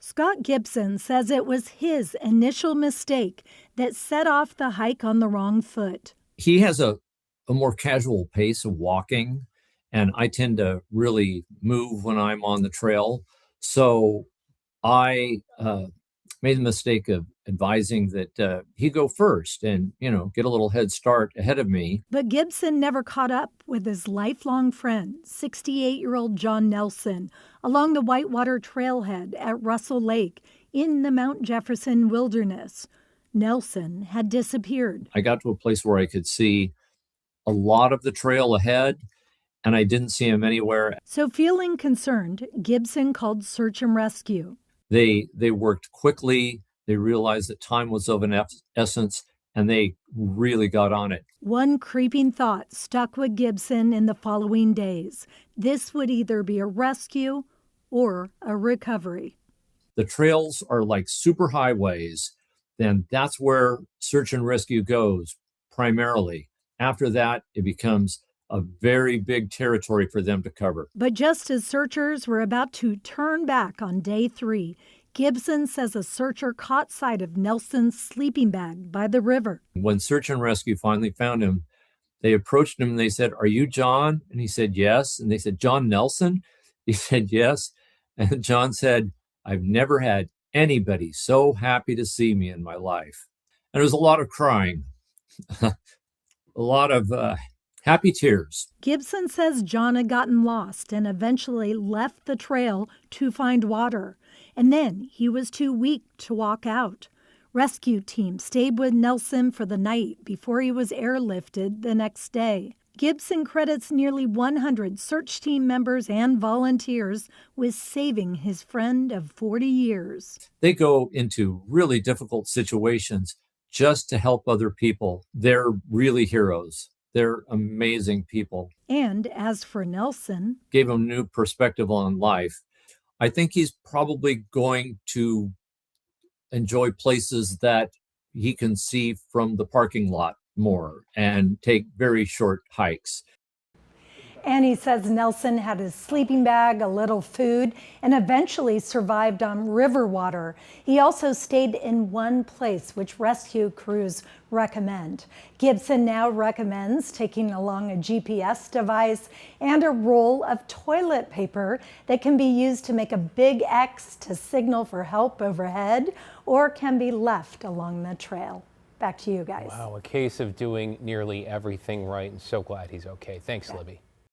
Scott Gibson says it was his initial mistake that set off the hike on the wrong foot. He has a more casual pace of walking, and I tend to really move when I'm on the trail. So I made the mistake of advising that he go first and, get a little head start ahead of me. But Gibson never caught up with his lifelong friend, 68-year-old John Nelson, along the Whitewater Trailhead at Russell Lake in the Mount Jefferson Wilderness. Nelson had disappeared. I got to a place where I could see a lot of the trail ahead, and I didn't see him anywhere. So feeling concerned, Gibson called search and rescue. They worked quickly. They realized that time was of an essence, and they really got on it. One creeping thought stuck with Gibson in the following days. This would either be a rescue or a recovery. The trails are like superhighways, then that's where search and rescue goes primarily. After that, it becomes a very big territory for them to cover. But just as searchers were about to turn back on day 3, Gibson says a searcher caught sight of Nelson's sleeping bag by the river. When search and rescue finally found him, they approached him and they said, "Are you John?" And he said, "Yes." And they said, "John Nelson?" He said, "Yes." And John said, "I've never had anybody so happy to see me in my life." And there was a lot of crying, a lot of happy tears. Gibson says John had gotten lost and eventually left the trail to find water. And then he was too weak to walk out. Rescue team stayed with Nelson for the night before he was airlifted the next day. Gibson credits nearly 100 search team members and volunteers with saving his friend of 40 years. They go into really difficult situations just to help other people. They're really heroes. They're amazing people. And as for Nelson, gave him a new perspective on life. I think he's probably going to enjoy places that he can see from the parking lot more and take very short hikes. And he says Nelson had his sleeping bag, a little food, and eventually survived on river water. He also stayed in one place, which rescue crews recommend. Gibson now recommends taking along a GPS device and a roll of toilet paper that can be used to make a big X to signal for help overhead or can be left along the trail. Back to you guys. Wow, a case of doing nearly everything right, and so glad he's okay. Thanks, Libby.